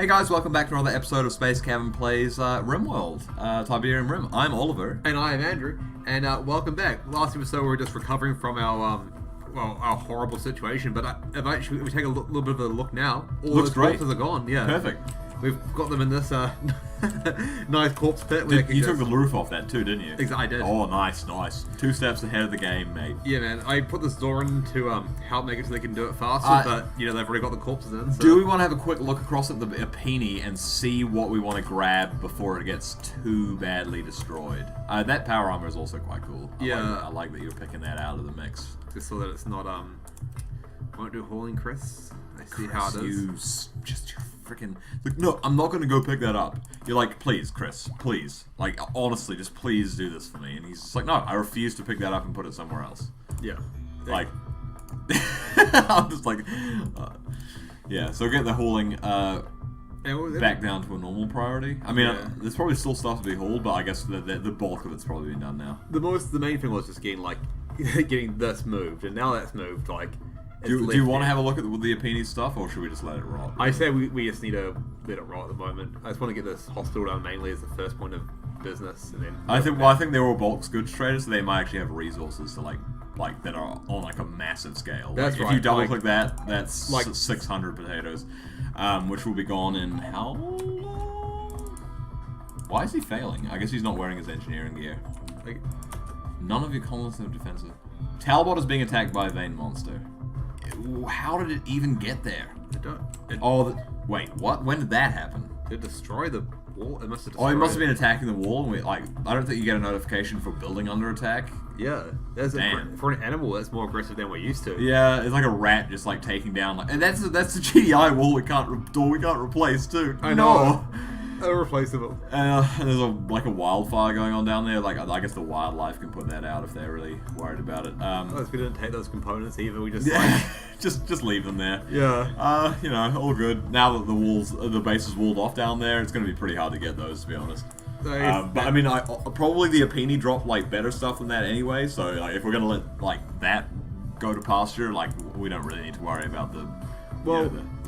Hey guys, welcome back to another episode of Space Cavern Plays RimWorld, Tiberium Rim. I'm Oliver. And I am Andrew, and welcome back. Last episode we were just recovering from our horrible situation, but if we take a little bit of a look now, all Looks those great. corpses are gone, yeah. Perfect. We've got them in this nice corpse pit. You took the roof off that too, didn't you? Exactly, I did. Oh, nice. 2 steps ahead of the game, mate. Yeah, man. I put this door in to help make it so they can do it faster, but, they've already got the corpses in, so... Do we want to have a quick look across at the Ep9 and see what we want to grab before it gets too badly destroyed? That power armor is also quite cool. I like that you're picking that out of the mix. Just so that it's not, won't do hauling, Chris. I see Chris, how it is. You freaking... Look, no, I'm not going to go pick that up. You're like, please, Chris, please. Like, honestly, just please do this for me. And he's just like, no, I refuse to pick that up and put it somewhere else. Yeah. Like... I'm just like... yeah, so get the hauling back down to a normal priority. I mean, there's probably still stuff to be hauled, but I guess the bulk of it's probably been done now. The main thing was just getting this moved, and now that's moved, Do you want to have a look at the Ep9 stuff, or should we just let it rot? I say we just need to let it rot at the moment. I just want to get this hospital done mainly as the first point of business, and then... I think they're all bulk goods traders, so they might actually have resources to like that are on like a massive scale. That's right. If you double click that, that's like 600 potatoes, which will be gone in how long? Why is he failing? I guess he's not wearing his engineering gear. None of your colonists are defensive. Talbot is being attacked by a vein monster. How did it even get there? Wait, what? When did that happen? Did it destroy the wall? It must have destroyed... Oh, it must have been attacking the wall. And I don't think you get a notification for building under attack. Yeah, for an animal that's more aggressive than we're used to. Yeah, it's like a rat just like taking down. And that's the GDI wall we can't replace too. I know. Irreplaceable. And there's a wildfire going on down there. Like, I guess the wildlife can put that out if they're really worried about it. We didn't take those components either. We just just leave them there. Yeah. All good. Now that the base is walled off down there, it's going to be pretty hard to get those, to be honest. But I mean, probably the Ep9 dropped better stuff than that anyway. So if we're gonna let that go to pasture, we don't really need to worry about the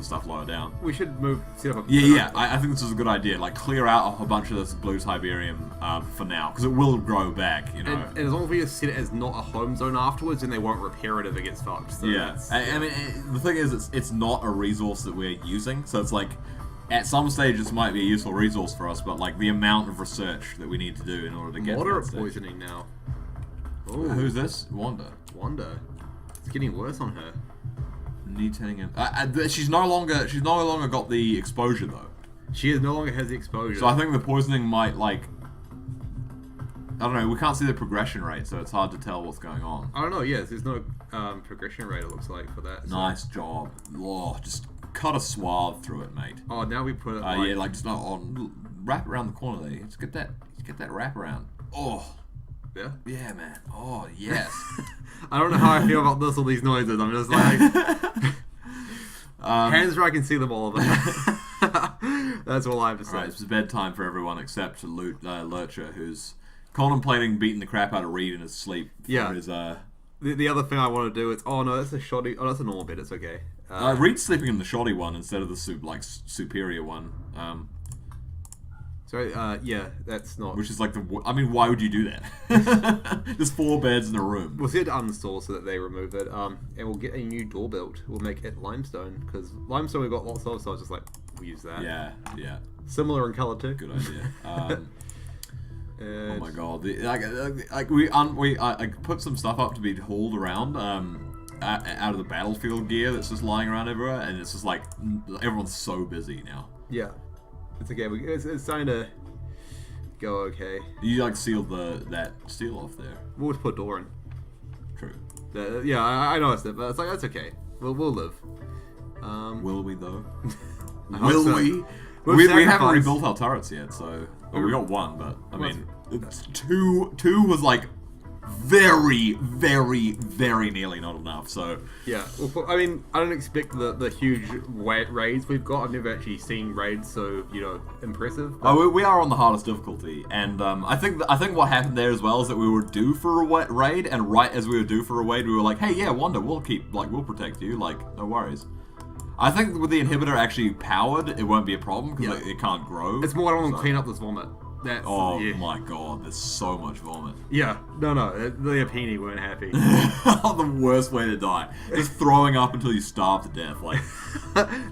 stuff lower down. We should set up a... Yeah, I think this is a good idea. Clear out a bunch of this blue Tiberium for now, because it will grow back, And as long as we just set it as not a home zone afterwards, then they won't repair it if it gets fucked. So I mean, the thing is, it's not a resource that we're using, so it's at some stage this might be a useful resource for us, but the amount of research that we need to do in order to get moderate poisoning now. Ooh. Who's this? Wanda. It's getting worse on her. She's no longer got the exposure though. She no longer has the exposure. So I think the poisoning might I don't know. We can't see the progression rate, so it's hard to tell what's going on. I don't know. Yes, there's no progression rate. It looks like for that. So. Nice job. Oh, just cut a swath through it, mate. Oh, now we put it. Just wrap around the corner there. Just get that wrap around. Oh. Yeah? Yeah, man. Oh, yes. I don't know how I feel about all these noises. I'm just hands where I can see them all of them. That's all I have to say. Alright, it's bedtime for everyone except Lurcher, who's contemplating beating the crap out of Reed in his sleep. Yeah. His, the other thing I want to do is... Oh, no, that's a shoddy... Oh, that's a normal bed. It's okay. Reed's sleeping in the shoddy one instead of the superior one. Yeah, that's not... Which is I mean, why would you do that? There's 4 beds in a room. We'll see it uninstall so that they remove it, and we'll get a new door built. We'll make it limestone, because limestone we've got lots of, so I was just we'll use that. Yeah. Similar in colour too. Good idea. Oh my god. I put some stuff up to be hauled around, out of the battlefield gear that's just lying around everywhere, and it's just everyone's so busy now. Yeah. It's okay. It's starting to go okay. You sealed that steel off there. We'll just put a door in. True. Yeah, I noticed it, but it's that's okay. We'll live. Will we though? Will we? We haven't rebuilt our turrets yet, so we got 1, but I mean, two was very, very, very nearly not enough. So yeah, well, I mean, I don't expect the huge raids we've got. I've never actually seen raids so impressive. We are on the hardest difficulty, and I think what happened there as well is that we were due for a raid, and right as we were due for a raid, we were like, hey, yeah, Wanda, we'll protect you, no worries. I think with the inhibitor actually powered, it won't be a problem because it can't grow. It's more I want to clean up this vomit. Oh my god, there's so much vomit. Yeah, no, the Ep9 weren't happy. The worst way to die. Just throwing up until you starve to death. Like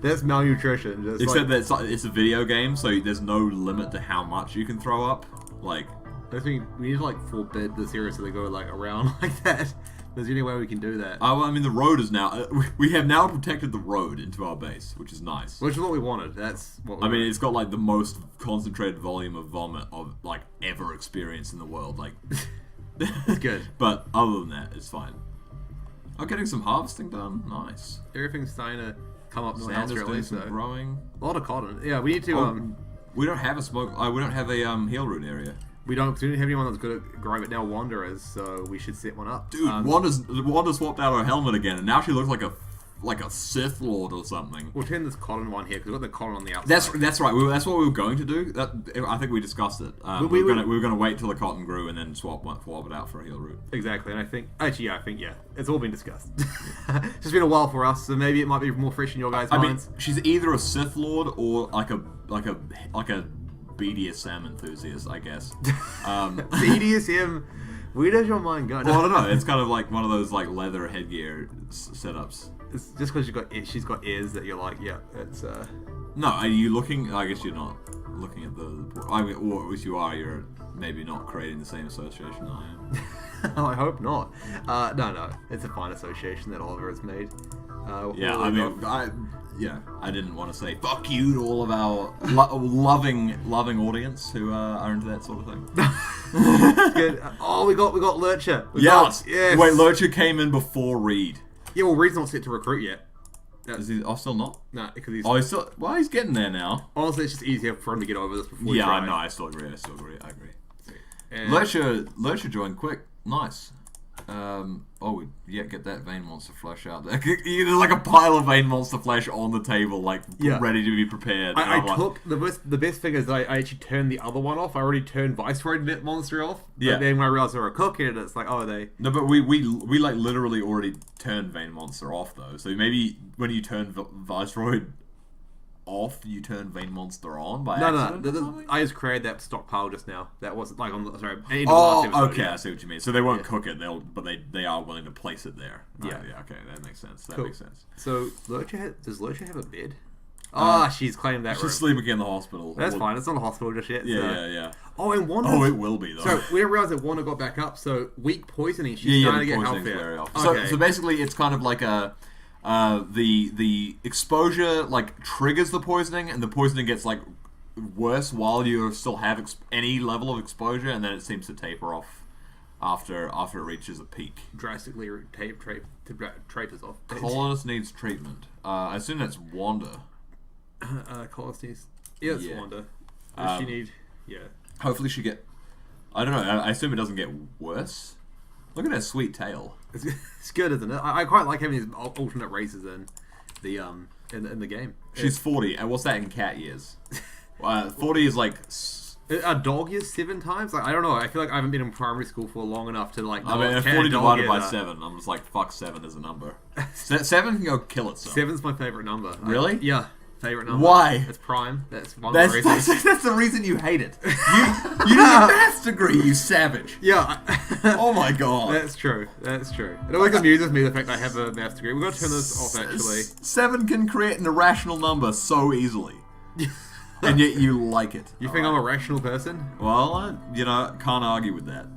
that's malnutrition. Just except that it's a video game, so there's no limit to how much you can throw up. Like, I think we need to like forbid the series so they go like around like that. There's any way we can do that. I mean, the road is now... we have now protected the road into our base, which is nice. Which is what we wanted. That's what we mean, it's got, like, the most concentrated volume of vomit of, like, ever experienced in the world. Like, it's good. But other than that, it's fine. Oh, getting some harvesting done? Nice. Everything's starting to come up Sand is doing some growing. A lot of cotton. Yeah, we need to... we don't have a smoke... we don't have a heal root area. We don't have anyone that's good at growing, but now Wanda is, so we should set one up. Dude, Wanda swapped out her helmet again, and now she looks like a Sith Lord or something. We'll turn this cotton one here because we've got the cotton on the outside. That's right. That's what we were going to do. I think we discussed it. We were going to wait till the cotton grew and then swap it out for a heal root. Exactly, and I think it's all been discussed. It's just been a while for us, so maybe it might be more fresh in your guys' minds. Mean, she's either a Sith Lord or like a BDSM enthusiast, I guess. BDSM. Where does your mind go? Well, I don't know. It's kind of like one of those like leather headgear setups. It's just because she's got ears that you're like, yeah, it's. No, are you looking? I guess you're not looking at the. I mean, or if you are, you're maybe not creating the same association I am. I hope not. No, it's a fine association that Oliver has made. Yeah, I mean, I didn't want to say fuck you to all of our loving audience who are into that sort of thing. Good. Oh, we got Lurcher. Yes. Wait, Lurcher came in before Reed. Yeah, well, Reed's not set to recruit yet. Is he? Oh, still not? No, because he's. Oh, he's still. Well, he's getting there now. Honestly, it's just easier for him to get over this before. Yeah, I know. I still agree. I agree. Lurcher joined quick. Nice. Get that vein monster flesh out there. There's like a pile of vein monster flesh on the table, like ready to be prepared. I took the best thing is I actually turned the other one off. I already turned Viceroy monster off. But then when I realized they were cooking, it's like, no, but we like literally already turned vein monster off though. So maybe when you turn Viceroy off, you turn vein monster on by accident. No. I just created that stockpile just now. That wasn't like on the sorry. Okay, I see what you mean. So they won't cook it. But they are willing to place it there. Yeah. Okay, that makes sense. Makes sense. So does Lurcher have a bed? She's claimed that. She's sleeping in the hospital. That's fine. It's not a hospital just yet. Yeah. Oh, and Wanda. Oh, it will be though. So we didn't realize that Wanda got back up. So weak poisoning. She's starting to get healthier. So basically, it's kind of like a. The exposure like triggers the poisoning, and the poisoning gets like worse while you still have any level of exposure, and then it seems to taper off after it reaches a peak. Drastically tapers off. Colonist needs treatment. I assume that's Wanda. Colonist needs. Yeah, it's Wanda. Does she need? Yeah. Hopefully she get. I don't know. I assume it doesn't get worse. Look at her sweet tail. It's good, isn't it? I quite like having these alternate races in the in the game. She's 40, and what's that in cat years? 40 is like a dog years 7 times. Like I don't know. I feel like I haven't been in primary school for long enough to like. I mean, 40 divided by 7. I'm just like fuck 7 as a number. 7 can go kill itself. 7's my favorite number. Really? Yeah. Favorite number. Why? It's prime. That's one of the reasons. That's the reason you hate it. You did a maths degree, you savage. Yeah. Oh my god. That's true. It always amuses me the fact I have a maths degree. We've got to turn this off actually. 7 can create an irrational number so easily. And yet you like it. You think I'm a rational person? Well, can't argue with that.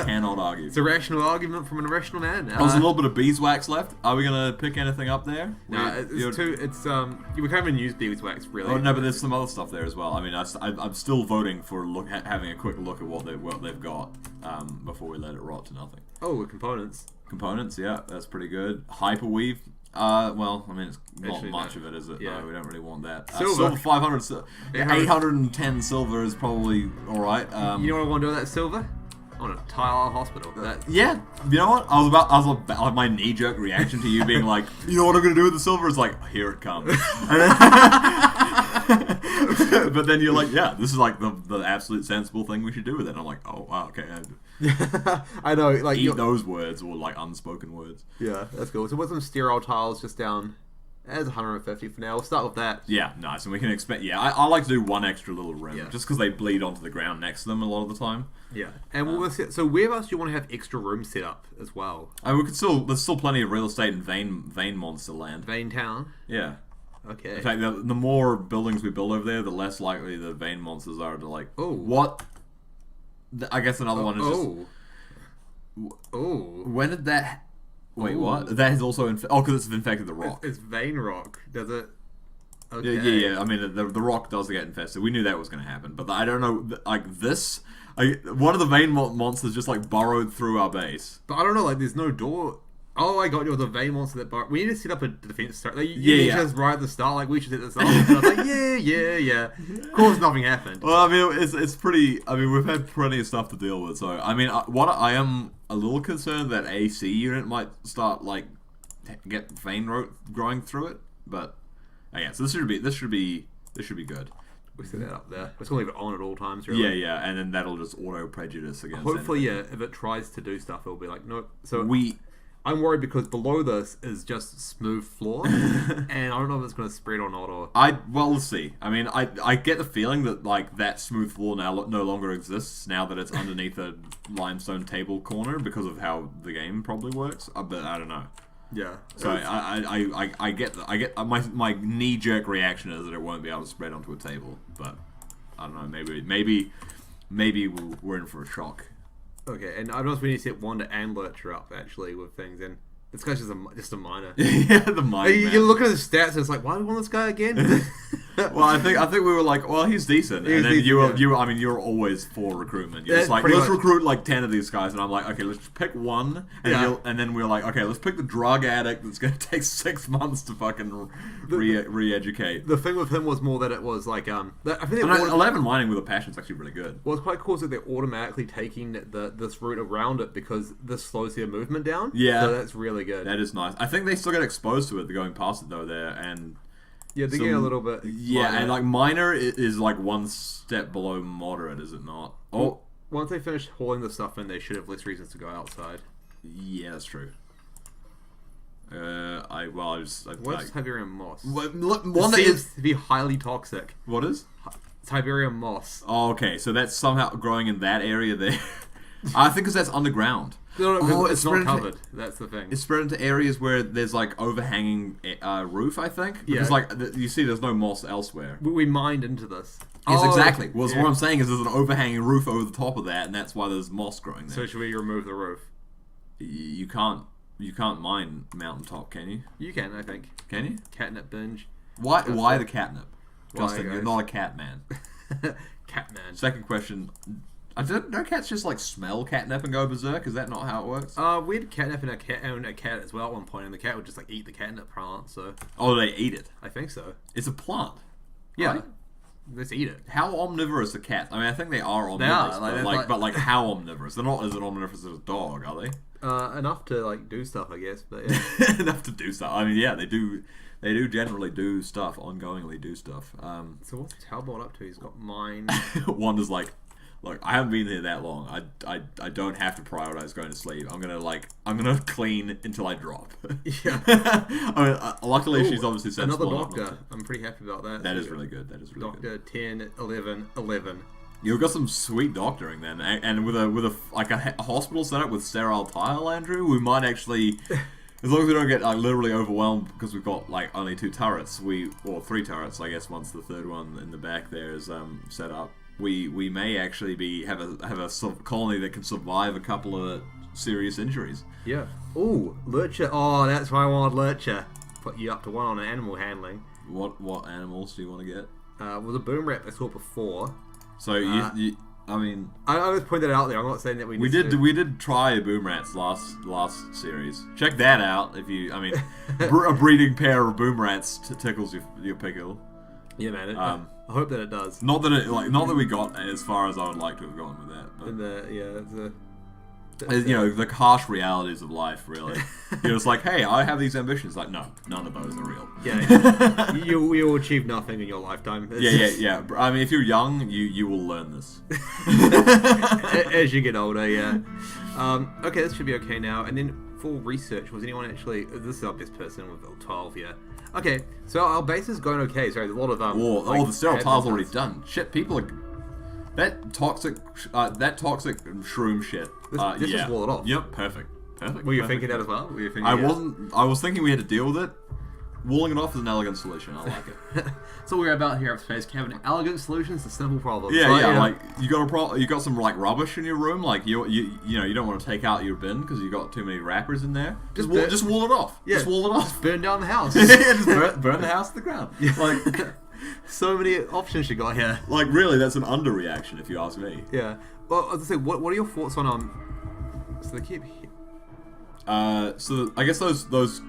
Cannot argue. It's a rational argument from an irrational man. There's a little bit of beeswax left. Are we gonna pick anything up there? No, we can't even use beeswax really. Oh no, but there's some other stuff there as well. I mean, I'm still voting for having a quick look at what they've got before we let it rot to nothing. Oh, components. Components, yeah, that's pretty good. Hyperweave. Well, I mean, it's not actually, much of it, is it? Yeah. No, we don't really want that. Silver. 500, 810 silver is probably alright. You know what I want to do with that silver? I want to tile our hospital. Yeah, you know what? I was about my knee-jerk reaction to you being like, you know what I'm going to do with the silver? Is like, here it comes. But then you're like, yeah, this is like the absolute sensible thing we should do with it. And I'm like, oh, wow, okay. I know, like eat those words or like unspoken words. Yeah, that's cool. So what's some sterile tiles just down As 150 for now. We'll start with that. Yeah, nice. And we can expect... Yeah, I like to do one extra little rim. Yeah. Just because they bleed onto the ground next to them a lot of the time. Yeah. And so where else do you want to have extra rooms set up as well? We could still... There's still plenty of real estate in Vein Monster Land. Vein Town? Yeah. Okay. In fact, the more buildings we build over there, the less likely the vein monsters are to, like... Oh. What? I guess another one is just... Oh. When did that... Wait, Ooh. what? That is also... Oh, because it's infected the rock. It's vein rock. Does it... Okay. Yeah. I mean, the rock does get infested. We knew that was going to happen. But I don't know, like, this... one of the vein monsters just, like, burrowed through our base. But I don't know, like, there's no door... Oh, I got you with the vein monster that bar. We need to set up a defense start. Like, you just right at the start, like, we should hit this up. And I was like, yeah. Of course, nothing happened. Well, I mean, it's pretty... I mean, we've had plenty of stuff to deal with, so... I mean, what I am a little concerned that AC unit might start, like, get vein growing through it, but... yeah, so this should be good. We set that up there. We're just gonna leave it on at all times, really. Yeah, and then that'll just auto-prejudice against Hopefully, anything. if it tries to do stuff, it'll be like, nope. So I'm worried because below this is just smooth floor, and I don't know if it's going to spread or not. Well, let's see. I mean, I get the feeling that, like, that smooth floor now no longer exists now that it's underneath a limestone table corner because of how the game probably works. But I don't know. Yeah. So I get my knee-jerk reaction is that it won't be able to spread onto a table, but I don't know. Maybe we're in for a shock. Okay, and I've noticed we need to set Wanda and Lurcher up, actually, with things, and this guy's just a minor. Yeah, the minor. You look at his stats, and it's like, why do we want this guy again? Well, I think we were like, well, he's decent, and then you're always for recruitment. You're just like, let's recruit like 10 of these guys, and I'm like, okay, let's pick one, and then we're like, okay, let's pick the drug addict that's going to take 6 months to fucking re-educate. The thing with him was more that it was like, I think 11 mining with a passion is actually really good. What's quite cool is that they're automatically taking this route around it because this slows their movement down. Yeah, so that's really good. That is nice. I think they still get exposed to it going past it though there, and yeah, they're getting a little bit. Yeah, minor. And like minor is like one step below moderate, is it not? Oh, once they finish hauling the stuff in, they should have less reasons to go outside. Yeah, that's true. What's Tiberium moss? One seems to be highly toxic. What is? Tiberium moss. Oh, okay, so that's somehow growing in that area there. I think because that's underground. No, it's not covered. That's the thing. It's spread into areas where there's like overhanging roof, I think. Because like you see, there's no moss elsewhere. We mined into this. Yes, exactly. Well, what I'm saying is there's an overhanging roof over the top of that, and that's why there's moss growing there. So should we remove the roof? You can't mine mountaintop, can you? You can, I think. Can you? Catnip binge. Why the catnip? Justin, you're not a cat man. Cat man. Second question. Don't cats just like smell catnip and go berserk? Is that not how it works? We had catnip and a cat as well at one point, and the cat would just like eat the catnip plant. So. Oh, they eat it. I think so. It's a plant. Yeah. Right? Let's eat it. How omnivorous are cats? I mean, I think they are omnivorous. They are, but like how omnivorous? They're not as omnivorous as a dog, are they? Enough to like do stuff, I guess. But yeah. Enough to do stuff. I mean, yeah, they do. They do generally do stuff, ongoingly do stuff. So what's Talbot up to? He's got mine. Wanda's like, look, I haven't been here that long. I don't have to prioritize going to sleep. I'm gonna clean until I drop. Yeah. I mean, luckily she's obviously said another doctor. I'm pretty happy about that. That is really good. That is really Doctor good. 10, 11, 11. You've got some sweet doctoring then, and with a hospital set up with sterile tile, Andrew, we might actually. As long as we don't get literally overwhelmed because we've got like only 2 turrets, or 3 turrets, I guess. Once the third one in the back there is set up, we may actually have a colony that can survive a couple of serious injuries. Yeah. Ooh, Lurcher. Oh, that's why I wanted Lurcher. Put you up to 1 on animal handling. What animals do you want to get? Well, the boom rat I saw before. So I mean, I always point that out there. I'm not saying that we did try boom rats last series. Check that out if you. I mean, a breeding pair of boom rats tickles your pickle. Yeah, man. I hope that it does. Not that we got as far as I would like to have gone with that. But. You know, the harsh realities of life, really. You're just like, hey, I have these ambitions. Like, no, none of those are real. Yeah, you will achieve nothing in your lifetime. Yeah. I mean, if you're young, you will learn this. As you get older, yeah. Okay, this should be okay now. And then for research, was anyone actually... This is our best person with 12 here. Okay, so our base is going okay. Sorry, there's a lot of the sterile tile's already done. Shit, people are that toxic shroom shit. This just wall it off. Yep, perfect. Were you thinking that as well? Were you thinking? I was thinking we had to deal with it. Walling it off is an elegant solution. I like it. So we're about here at Space Cabin. Elegant solutions to simple problems. Yeah, yeah. Like you got some like rubbish in your room. Like you don't want to take out your bin because you got too many wrappers in there. Just wall it off. Yeah. Just wall it off. Just burn down the house. Yeah, just burn the house to the ground. Yeah. Like so many options you got here. Like really, that's an underreaction if you ask me. Yeah. Well, I was gonna say, what are your thoughts on So they keep. So I guess those.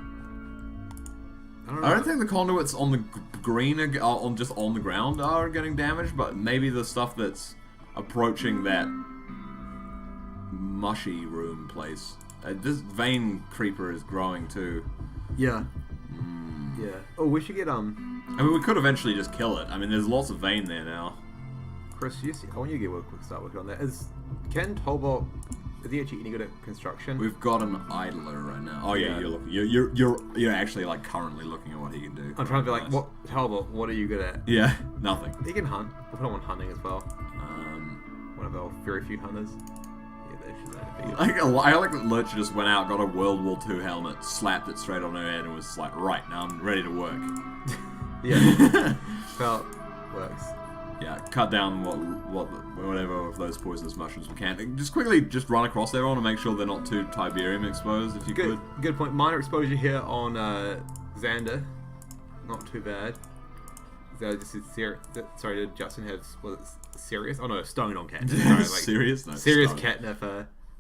I don't think the conduits on the green are just on the ground are getting damaged, but maybe the stuff that's approaching that mushy room place. This vein creeper is growing too. Yeah. Yeah. Oh, we should get I mean, we could eventually just kill it. I mean, there's lots of vein there now. Chris, I want you to start working on that. Is he actually any good at construction? We've got an idler right now. Oh yeah, you're actually like currently looking at what he can do. I'm trying to be like, what are you good at? Yeah, nothing. He can hunt. We'll put him on hunting as well. One of our very few hunters. Yeah, they should be. I like that Lurch just went out, got a World War II helmet, slapped it straight on her head, and was like, right, now I'm ready to work. Yeah. Felt works. Yeah, cut down whatever of those poisonous mushrooms we can. Just quickly, run across everyone and make sure they're not too Tiberium exposed, if you could. Good point. Minor exposure here on Xander. Not too bad. This is sorry, did Justin have serious? Oh no, stone on cat. Sorry, like, serious? No, serious stone. catnip.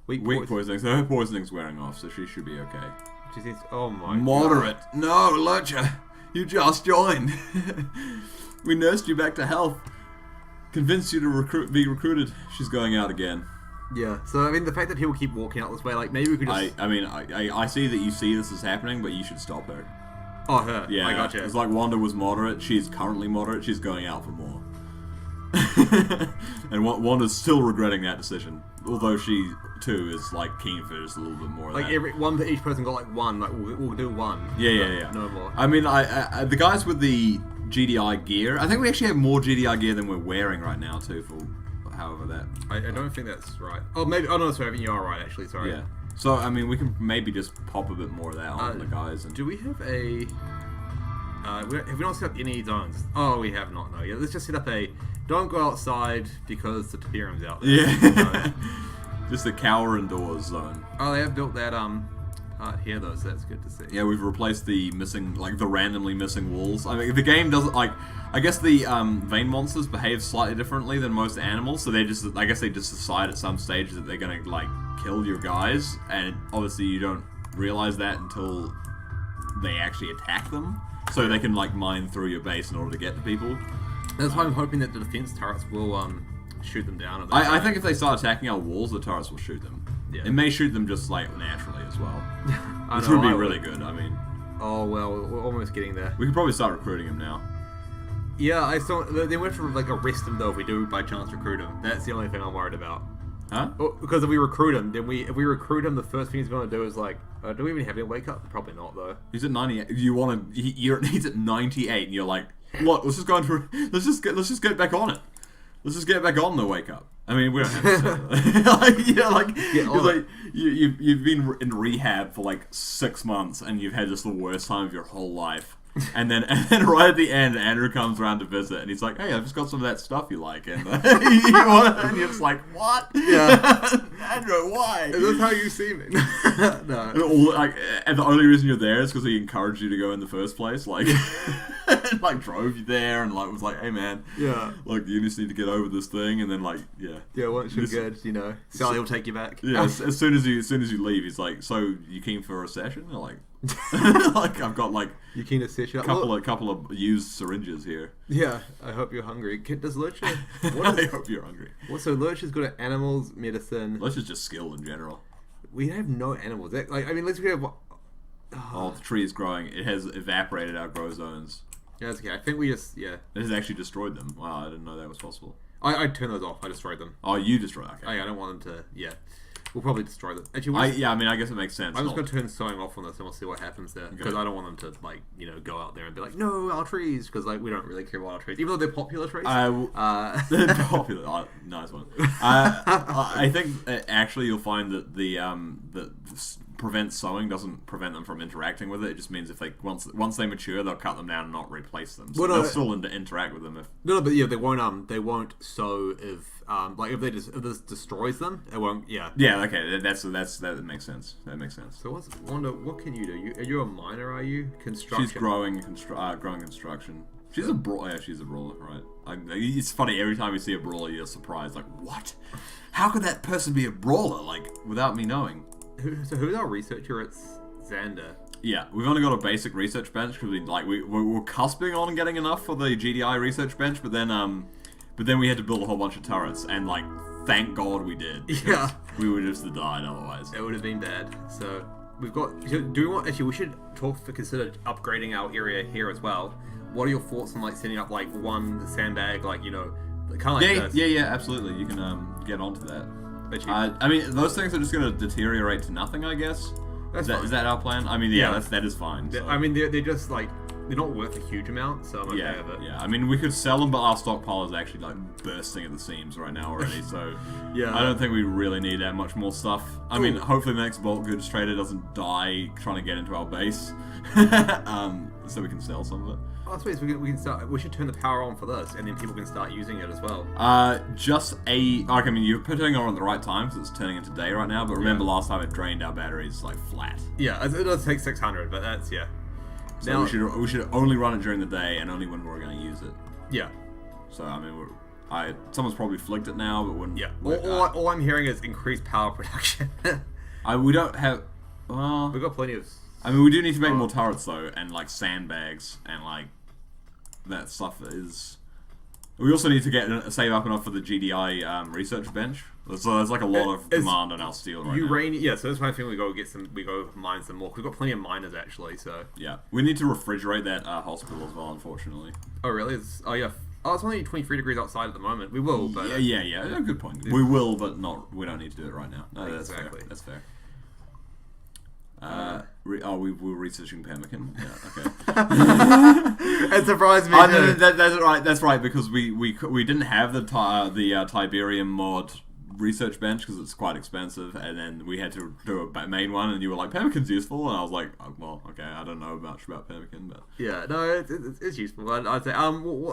Weak poisoning. So her poisoning's wearing off, so she should be okay. She seems. Oh my. Moderate. God. No, Lurcher, you just joined. We nursed you back to health. Convinced you to be recruited. She's going out again. Yeah. So I mean, the fact that people keep walking out this way, like maybe we could just. I see that you see this is happening, but you should stop her. Oh, her. Yeah. I gotcha. It's like Wanda was moderate. She's currently moderate. She's going out for more. And Wanda's still regretting that decision, although she too is like keen for just a little bit more. Like each person got like one. Like we'll do one. Yeah. No more. I mean, the guys with the GDI gear. I think we actually have more GDI gear than we're wearing right now too. For however that. I don't think that's right. Oh, maybe. Oh no, sorry. You are right. Actually, sorry. Yeah. So I mean, we can maybe just pop a bit more of that on the guys. And... Do we have a? Have we not set up any zones? Oh, we have not. No. Yeah. Let's just set up a. Don't go outside because the Tiberium's out there. Yeah. Just the cower indoors zone. Oh, they have built that part here though, so that's good to see. Yeah, we've replaced the missing, like the randomly missing walls. I mean, the game doesn't like. I guess the vein monsters behave slightly differently than most animals, so I guess they just decide at some stage that they're gonna like kill your guys, and obviously you don't realize that until they actually attack them, so they can like mine through your base in order to get to people. That's why I'm hoping that the defense turrets will shoot them down. I think if they start attacking our walls, the turrets will shoot them. Yeah. It may shoot them just like naturally as well, which would be really good. I mean, oh well, we're almost getting there. We could probably start recruiting them now. Yeah, I saw. They went to like arrest them though. If we do by chance recruit them, that's the only thing I'm worried about. Huh? Because if we recruit him, then if we recruit him, the first thing he's going to do is like, do we even have him wake up? Probably not though. He's at 98. He's at 98, and you're like, look, let's just get back on it. Let's just get back on the wake up. I mean, we don't have to say that. You've been in rehab for like 6 months, and you've had just the worst time of your whole life. And then right at the end, Andrew comes around to visit, and he's like, "Hey, I've just got some of that stuff you like," and and you're just like, "What? Yeah, Andrew, why? Is this how you see me?" No. And the only reason you're there is because he encouraged you to go in the first place, like, and, like drove you there, and like was like, "Hey, man, yeah, like you just need to get over this thing," and then like, yeah, once you're good, Sally will take you back. Yeah, as soon as you leave, he's like, "So you keen for a session?" You're like. Like I've got like you keen to session a couple of used syringes here. Yeah, I hope you're hungry. Does Lurch? I hope you're hungry. So Lurch is good at animals, medicine. Lurch is just skill in general. We have no animals. Let's have. Oh, the tree is growing. It has evaporated our grow zones. Yeah, that's okay. I think we just It has actually destroyed them. Wow, I didn't know that was possible. I turned those off. I destroyed them. Oh, you destroyed. Okay. I don't want them to. Yeah. We'll probably destroy them. Actually, yeah, I mean, I guess it makes sense. I'm just going to turn sowing off on this and we'll see what happens there. Because I don't want them to, like, you know, go out there and be like, no, our trees. Because, like, we don't really care about our trees. Even though they're popular trees. They're popular. Oh, nice one. I think, actually, you'll find that the prevent sowing doesn't prevent them from interacting with it. It just means if they once they mature, they'll cut them down and not replace them. So they'll still interact with them if... No, but yeah, they won't sow if like if this destroys them, it won't. Yeah. Yeah. Okay. That makes sense. That makes sense. So what can you do? Are you a miner? Are you construction? She's growing construction. She's a brawler. Yeah, she's a brawler, right? It's funny every time you see a brawler, you're surprised. Like, what? How could that person be a brawler? Like, without me knowing. So who's our researcher? It's Xander. Yeah, we've only got a basic research bench because we're cusping on getting enough for the GDI research bench, but then we had to build a whole bunch of turrets, and like, thank God we did. Yeah, we would have just died otherwise. It would have been bad. So we've got. Do we want? Actually, we should consider upgrading our area here as well. What are your thoughts on like setting up like one sandbag, like, you know, kind of like this? Yeah, absolutely. You can get onto that. I mean, those things are just going to deteriorate to nothing, I guess. Is that our plan? I mean, yeah, that is fine. So. I mean, they're just like, they're not worth a huge amount, so I'm okay with it. Yeah, I mean, we could sell them, but our stockpile is actually like bursting at the seams right now already, so yeah, I don't think we really need that much more stuff. I mean, hopefully the next bulk goods trader doesn't die trying to get into our base, so we can sell some of it. Oh, that's weird. We can start. We should turn the power on for this, and then people can start using it as well. I mean, you're putting it on at the right time because it's turning into day right now. But remember, last time it drained our batteries like flat. Yeah, it does take 600, but that's So now, we should only run it during the day and only when we're going to use it. Yeah. So I mean, someone's probably flicked it now, but when all I'm hearing is increased power production. We don't have. We've got plenty of. I mean, we do need to make more turrets though, and like sandbags and like. That stuff is. We also need to save up enough for the GDI research bench. So there's like a lot of demand on our steel right now. Yeah, so that's why I think we go mine some more. We've got plenty of miners actually. So yeah, we need to refrigerate that hospital as well. Unfortunately. Oh really? It's only 23 degrees outside at the moment. We will, but yeah. Good point. We will, but not. We don't need to do it right now. No, exactly. That's fair. We were researching pemmican. Yeah, okay. It surprised me. That's right. That's right because we didn't have the Tiberium mod research bench because it's quite expensive, and then we had to do a main one, and you were like, pemmican's useful, and I was like, oh, well, okay, I don't know much about pemmican, but yeah, no, it's useful. I'd say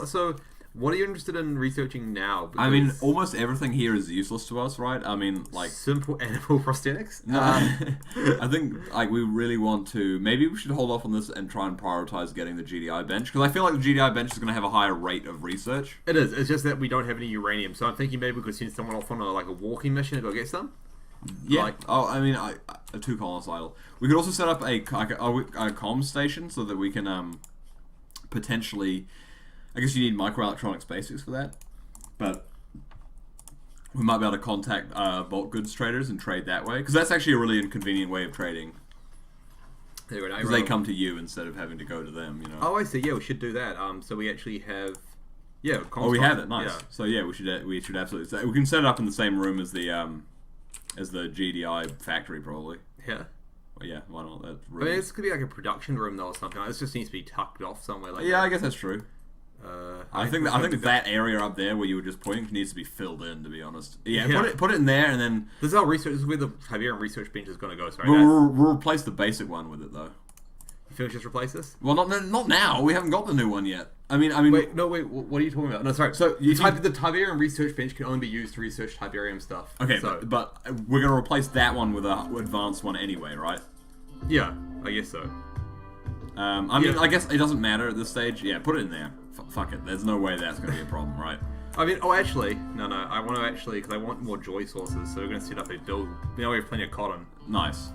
so. What are you interested in researching now? Because I mean, almost everything here is useless to us, right? I mean, like simple animal prosthetics. No, I think like we really want to. Maybe we should hold off on this and try and prioritize getting the GDI bench because I feel like the GDI bench is going to have a higher rate of research. It is. It's just that we don't have any uranium, so I'm thinking maybe we could send someone off on a walking mission to go get some. Yeah. I mean, a 2 Colonist idle. We could also set up a comm station so that we can potentially. I guess you need microelectronics basics for that, but we might be able to contact bulk goods traders and trade that way, because that's actually a really inconvenient way of trading. Because they come to you instead of having to go to them, you know. Oh, I see. Yeah, we should do that. So we actually have. Yeah. Oh, we have it. Nice. Yeah. So yeah, we should absolutely. We can set it up in the same room as the GDI factory, probably. Yeah. Well, yeah. Why not? That's really... I mean, this could be like a production room though, or something. This just needs to be tucked off somewhere. Like I guess that's true. I think that area up there where you were just pointing needs to be filled in. To be honest, put it in there, and then this is our research. This is where the Tiberium research bench is going to go. Sorry, we'll replace the basic one with it though. You feel just replace this? Well, not now. We haven't got the new one yet. I mean. Wait. What are you talking about? No, sorry. So the Tiberium research bench can only be used to research Tiberium stuff. Okay, but we're going to replace that one with an advanced one anyway, right? Yeah, I guess so. I mean, I guess it doesn't matter at this stage. Yeah, put it in there. Fuck it. There's no way that's going to be a problem, right? I mean, actually, no. I want to actually, because I want more joy sources, so we're going to set up a build. We have plenty of cotton. Nice.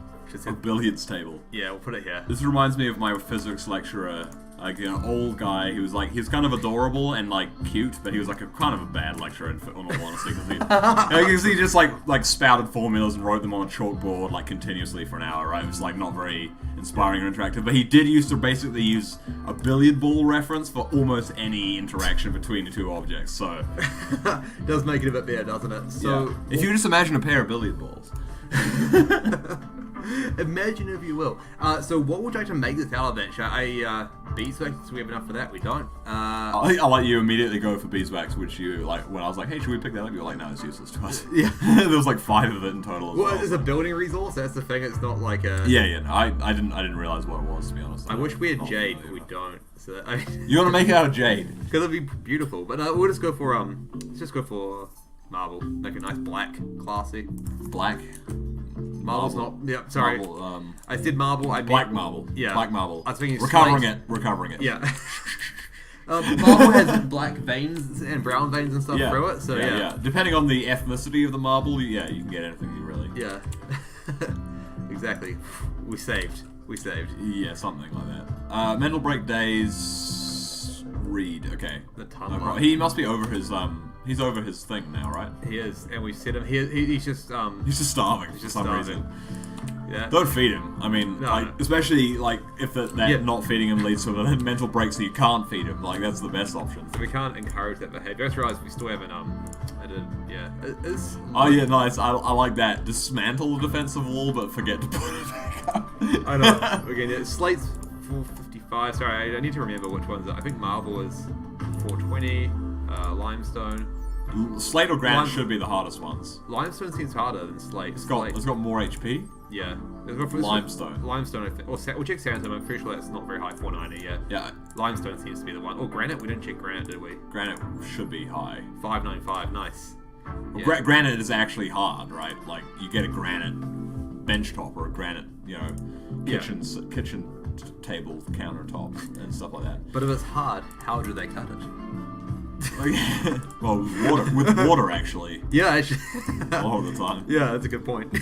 A billiards table. Yeah, we'll put it here. This reminds me of my physics lecturer, like an old guy who was like, he was kind of adorable and like cute, but he was like kind of a bad lecturer in all honesty, because he just like spouted formulas and wrote them on a chalkboard like continuously for an hour, right? It was like not very inspiring or interactive, but he did used to basically use a billiard ball reference for almost any interaction between the two objects, so... Does make it a bit better, doesn't it? So if you just imagine a pair of billiard balls... Imagine if you will. So what would you like to make this out of then? Shall I beeswax? Do we have enough for that? We don't. I'll let you immediately go for beeswax, which you, like, when I was like, hey, should we pick that up? You were like, no, it's useless to us. Yeah. There was like 5 of it in total as Well, well. it's a building resource. That's the thing. It's not like a. Yeah, no, I didn't realize what it was, to be honest. I wish we had jade, but we don't. So You want to make it out of jade? Because it'd be beautiful. But we'll just go for let's just go for marble. Make a nice black, classy. Black? Marble's not. Yeah, sorry. Marble, I said marble. I black meant, marble. Yeah. Black marble. I was thinking recovering slate. it. Yeah. Marble has black veins and brown veins and stuff through it. So yeah. Depending on the ethnicity of the marble, you can get anything you really. Yeah. Exactly. We saved. Yeah, something like that. Mental break days. Reed. Okay. The ton. He must be over his He's over his thing now, right? He is, and we set him. He's just He's just starving for some starving. reason. Yeah. Don't feed him. I mean, No. especially like if that not feeding him leads to a mental break, so you can't feed him. Like that's the best option. So we can't encourage that behavior. I just realized we still haven't Oh yeah, nice. I like that. Dismantle the defensive wall, but forget to put it back up. I know. Again, yeah, slate's 455. Sorry, I need to remember which ones. I think marble is 420. Limestone. Slate or granite should be the hardest ones. Limestone seems harder than slate. It's got more HP. Yeah. Limestone. Limestone. We'll check sandstone. I'm pretty sure that's not very high. 490. Yeah. Yeah. Limestone seems to be the one. Oh, granite. We didn't check granite, did we? Granite should be high. 595. Nice. Well, Yeah. Granite is actually hard, right? Like you get a granite bench top or a granite, kitchen table countertop and stuff like that. But if it's hard, how do they cut it? Well, with water actually. Yeah, actually. A lot of the time. Yeah, that's a good point.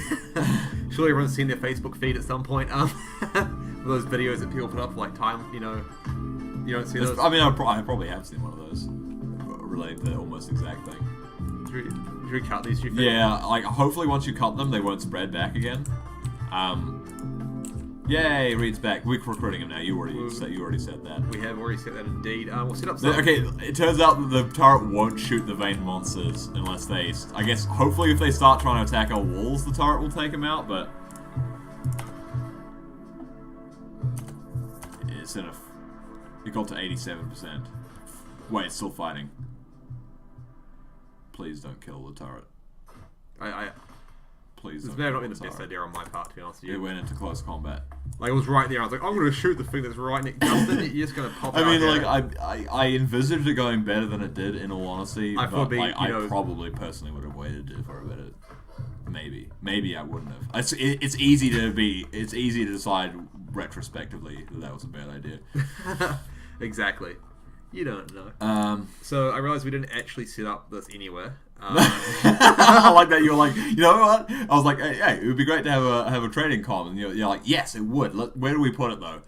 Surely everyone's seen their Facebook feed at some point. Those videos that people put up for like time, you don't see those. I mean, I probably have seen one of those related to the almost exact thing. Should we cut these? Yeah, like hopefully once you cut them, they won't spread back again. Yay, Reed's back. We're recruiting him now. You already said that. We have already said that indeed. We'll set up some... Okay, it turns out that the turret won't shoot the vein monsters unless they... I guess, hopefully if they start trying to attack our walls, the turret will take them out, but... It's in a... It got to 87%. Wait, it's still fighting. Please don't kill the turret. Please This don't may have kill not been the the best turret. idea on my part, to be honest with you. It went into close combat. Like, it was right there. I was like, I'm going to shoot the thing that's right next to Justin. You're just going to pop out. I mean, there. like, I envisaged it going better than it did, in all honesty. I thought I probably personally would have waited for a bit. Maybe I wouldn't have. It's easy to decide retrospectively that was a bad idea. Exactly. You don't know. So I realized we didn't actually set up this anywhere. I like that. You're like, you know what? I was like, hey, it would be great to have a trading comm. And you're like, yes, it would. Where do we put it though?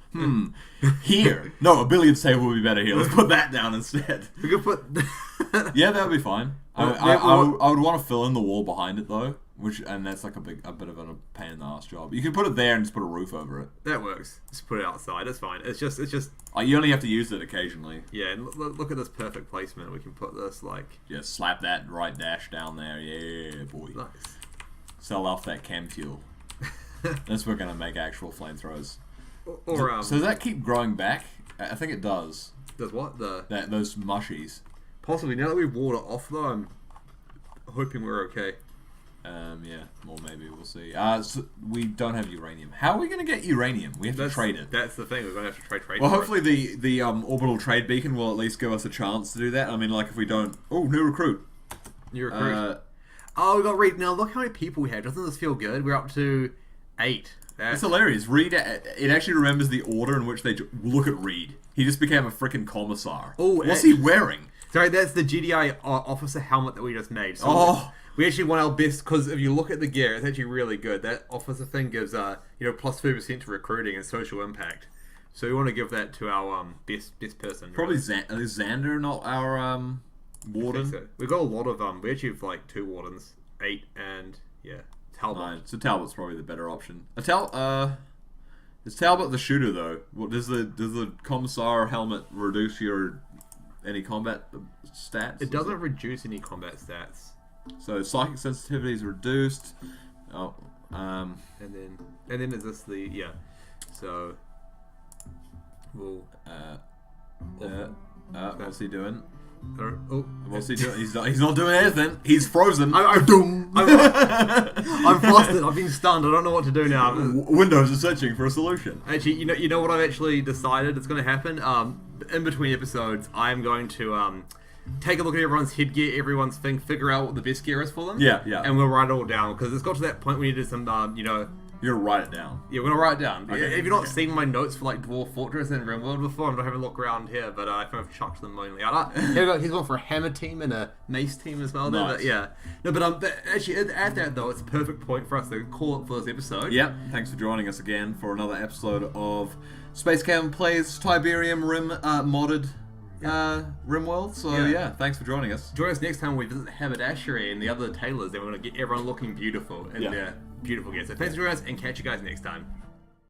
Here. No, a billiards table would be better here. Let's put that down instead. We could put. Yeah, that would be fine. I would want to fill in the wall behind it though, and that's like a bit of a pain in the ass job. You can put it there and just put a roof over it. That works. Just put it outside. It's fine. It's just. You only have to use it occasionally. Yeah, and look at this perfect placement. We can put this like. Just slap that right dash down there. Yeah, boy. Nice. Sell off that chem fuel. That's we're gonna make actual flamethrowers. Or so does that keep growing back? I think it does. Does what? Those mushies. Possibly. Now that we've walled it off, though, I'm hoping we're okay. Yeah. Well, maybe we'll see. So we don't have uranium. How are we going to get uranium? We have to trade it. That's the thing. We're going to have to trade. Well, hopefully the orbital trade beacon will at least give us a chance to do that. I mean, like if we don't... Oh, new recruit. New recruit. Oh, we got Reed. Now look how many people we have. Doesn't this feel good? We're up to 8. It's hilarious. Reed, it actually remembers the order in which they... Look at Reed. He just became a freaking commissar. Oh, what's he wearing? Sorry, that's the GDI officer helmet that we just made. So we actually want our best, because if you look at the gear, it's actually really good. That officer thing gives, plus 3% to recruiting and social impact. So we want to give that to our best person. Probably is Xander not our warden? So. We've got a lot of we actually have like 2 wardens, 8 and Talbot. 9. So Talbot's probably the better option. Is Talbot the shooter though? What does the commissar helmet reduce your any combat stats? It doesn't reduce any combat stats. So psychic sensitivity is reduced. Oh, And then is this the So we'll. What's he doing? What's he doing? He's not doing anything. He's frozen. I'm flustered. I've been stunned. I don't know what to do now. Windows is searching for a solution. Actually, you know what I've actually decided is going to happen. In between episodes, I'm going to take a look at everyone's headgear, everyone's thing, figure out what the best gear is for them. Yeah. And we'll write it all down because it's got to that point where you do some, You're gonna write it down. Yeah, we're gonna write it down. Okay, Have you not seen my notes for like Dwarf Fortress and RimWorld before? I'm not having a look around here, but I think I've chucked them mainly out. He's gone for a hammer team and a mace team as well. Nice. But yeah, no, but actually at that though, it's a perfect point for us to call it for this episode. Yep. Thanks for joining us again for another episode of Space Cam Plays Tiberium Rim modded RimWorld. So yeah, thanks for joining us. Join us next time when we visit the haberdashery and the other tailors. Then we're gonna get everyone looking beautiful in their beautiful gear. So thanks for joining us, and catch you guys next time.